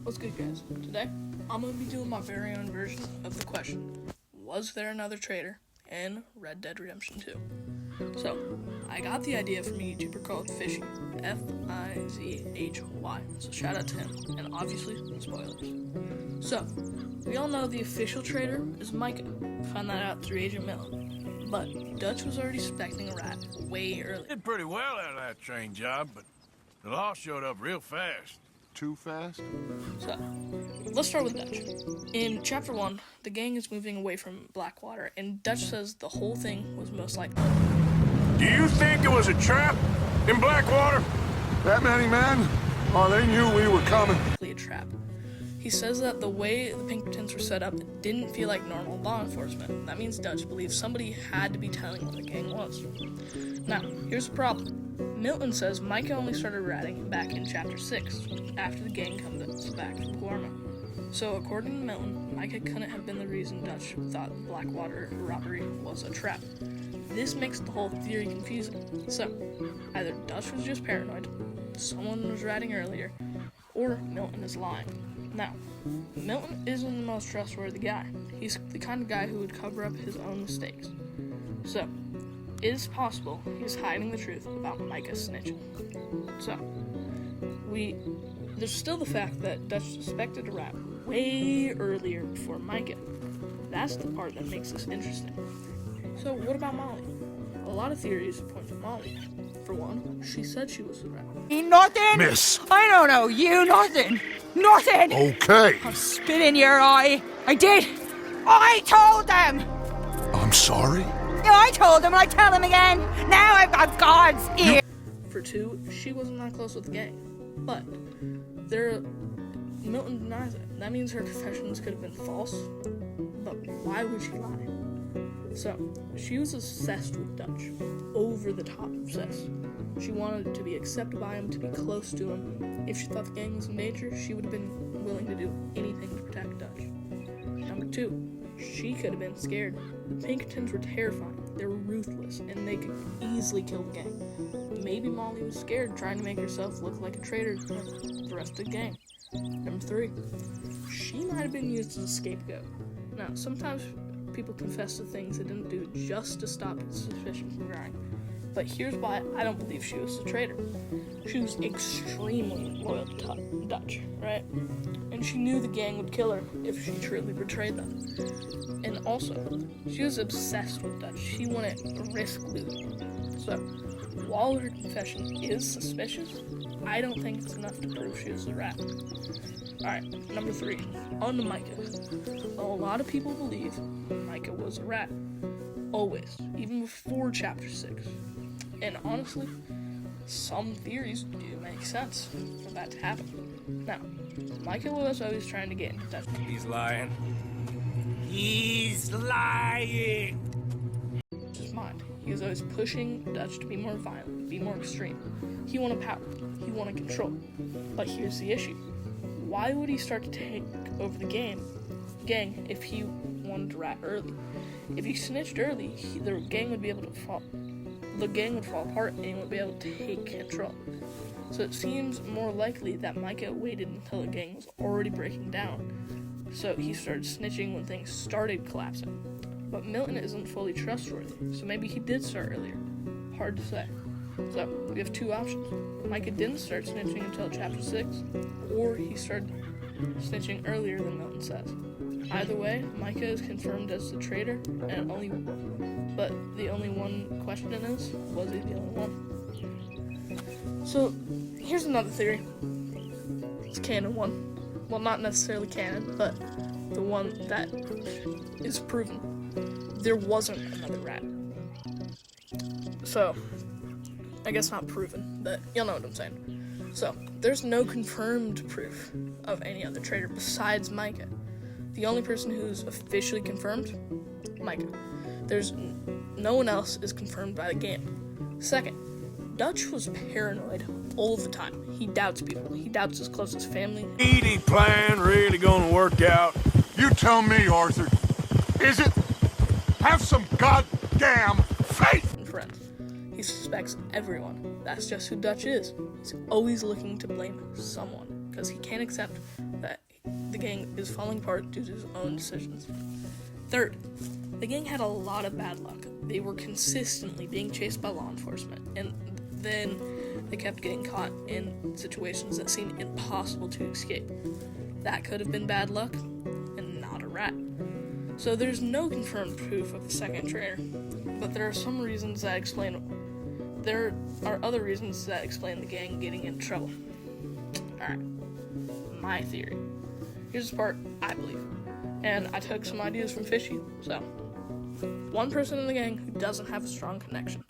What's good, guys? Today, I'm going to be doing my very own version of the question, was there another traitor in Red Dead Redemption 2? So, I got the idea from a YouTuber called Fishy, F-I-Z-H-Y, so shout out to him, and obviously, spoilers. So, we all know the official traitor is Micah. Found that out through Agent Millen. But Dutch was already suspecting a rat way early. Did pretty well out of that train job, but the law showed up real fast. Too fast? So, let's start with Dutch. In Chapter 1, the gang is moving away from Blackwater, and Dutch says the whole thing was most likely. Do you think it was a trap in Blackwater? That many men? Oh, they knew we were coming. A trap. He says that the way the Pinkertons were set up, it didn't feel like normal law enforcement. That means Dutch believes somebody had to be telling what the gang was. Now, here's the problem. Milton says Micah only started ratting back in Chapter 6, after the gang comes back from Guarma. So, according to Milton, Micah couldn't have been the reason Dutch thought the Blackwater robbery was a trap. This makes the whole theory confusing. So, either Dutch was just paranoid, someone was ratting earlier, or Milton is lying. Now, Milton isn't the most trustworthy guy. He's the kind of guy who would cover up his own mistakes. So, it is possible he's hiding the truth about Micah snitching. So, there's still the fact that Dutch suspected a rat way earlier before Micah. That's the part that makes this interesting. So, what about Molly? A lot of theories point to Molly. For one, she said she was the rat. Nothing? Miss. I don't know you, nothing. Nothing! Okay. I'll spit in your eye. I did! I told them! I'm sorry? Yeah, I told them, and I tell them again. Now I've got God's ear. For two, she wasn't that close with the gang. But, Milton denies it. That means her confessions could have been false. But why would she lie? So, she was obsessed with Dutch. Over the top obsessed. She wanted to be accepted by him, to be close to him. If she thought the gang was in danger, she would have been willing to do anything to protect Dutch. Number two, she could have been scared. The Pinkertons were terrifying. They were ruthless, and they could easily kill the gang. Maybe Molly was scared, trying to make herself look like a traitor to the rest of the gang. Number three, she might have been used as a scapegoat. Now, sometimes people confess to things they didn't do just to stop suspicion from growing. But here's why I don't believe she was a traitor. She was extremely loyal to Dutch, right? And she knew the gang would kill her if she truly betrayed them. And also, she was obsessed with Dutch. She wouldn't risk losing. So, while her confession is suspicious, I don't think it's enough to prove she was a rat. Alright, number three, on to Micah. A lot of people believe Micah was a rat. Always, even before Chapter 6. And honestly, some theories do make sense for that to happen. Now, Micah was always trying to get into Dutch. He's lying. He's lying! His mind. He was always pushing Dutch to be more violent, be more extreme. He wanted power. He wanted control. But here's the issue. Why would he start to take over the gang if he wanted to rat early? If he snitched early, the gang would be able to fall. The gang would fall apart, and he would be able to take control. So it seems more likely that Micah waited until the gang was already breaking down. So he started snitching when things started collapsing. But Milton isn't fully trustworthy, so maybe he did start earlier. Hard to say. So we have two options. Micah didn't start snitching until Chapter 6, or he started snitching earlier than Milton says. Either way, Micah is confirmed as the traitor, and but the only one question is, was he the only one? So, here's another theory. It's canon one. Well, not necessarily canon, but the one that is proven. There wasn't another rat. So, I guess not proven, but you'll know what I'm saying. So, there's no confirmed proof of any other traitor besides Micah. The only person who's officially confirmed, Micah. There's no one else is confirmed by the game. Second, Dutch was paranoid all the time. He doubts people. He doubts his closest family. Eating plan really gonna work out? You tell me, Arthur. Is it? Have some goddamn faith! And friends. He suspects everyone. That's just who Dutch is. He's always looking to blame someone. because he can't accept that the gang is falling apart due to his own decisions. Third, the gang had a lot of bad luck. They were consistently being chased by law enforcement, and then they kept getting caught in situations that seemed impossible to escape. That could have been bad luck, and not a rat. So there's no confirmed proof of the second traitor, but there are other reasons that explain the gang getting in trouble. Alright, my theory. Here's the part I believe, and I took some ideas from Fishy. So, one person in the gang who doesn't have a strong connection,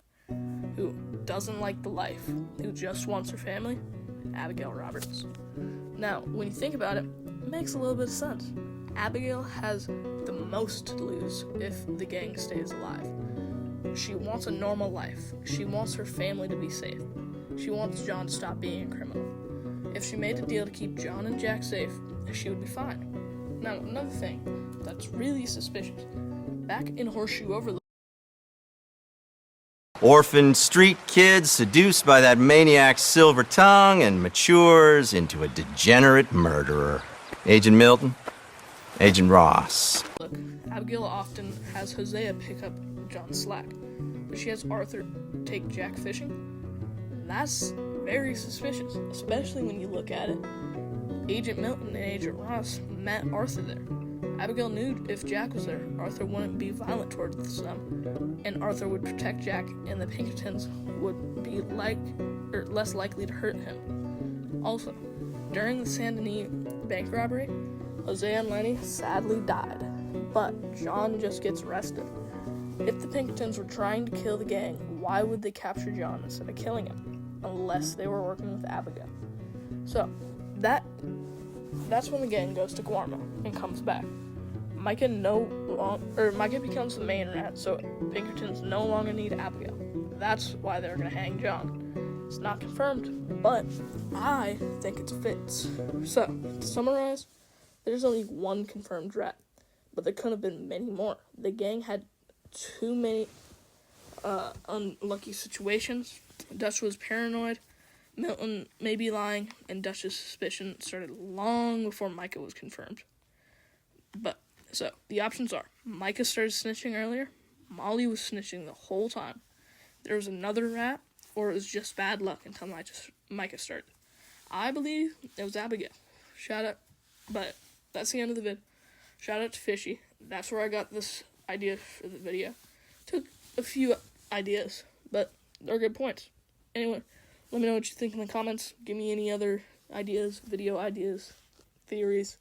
who doesn't like the life, who just wants her family, Abigail Roberts. Now, when you think about it, it makes a little bit of sense. Abigail has the most to lose if the gang stays alive. She wants a normal life. She wants her family to be safe. She wants John to stop being a criminal. If she made a deal to keep John and Jack safe, she would be fine. Now, another thing that's really suspicious. Back in Horseshoe Overlook, Orphan street kid seduced by that maniac's silver tongue and matures into a degenerate murderer. Agent Milton, Agent Ross. Abigail often has Hosea pick up John's slack, but she has Arthur take Jack fishing. That's very suspicious, especially when you look at it. Agent Milton and Agent Ross met Arthur there. Abigail knew if Jack was there, Arthur wouldn't be violent towards them, and Arthur would protect Jack, and the Pinkertons would be less likely to hurt him. Also, during the Saint Denis bank robbery, Hosea and Lenny sadly died, but John just gets arrested. If the Pinkertons were trying to kill the gang, why would they capture John instead of killing him? Unless they were working with Abigail. So, that's when the gang goes to Guarma and comes back. Micah becomes the main rat, so Pinkertons no longer need Abigail. That's why they're gonna hang John. It's not confirmed, but I think it fits. So, to summarize, there's only one confirmed rat, but there could have been many more. The gang had too many unlucky situations. Dutch was paranoid, Milton may be lying, and Dutch's suspicion started long before Micah was confirmed. So, the options are, Micah started snitching earlier, Molly was snitching the whole time, there was another rat, or it was just bad luck until Micah started. I believe it was Abigail. But that's the end of the vid. Shout out to Fishy. That's where I got this idea for the video. Took a few ideas, but they're good points. Anyway, let me know what you think in the comments. Give me any other ideas, video ideas, theories.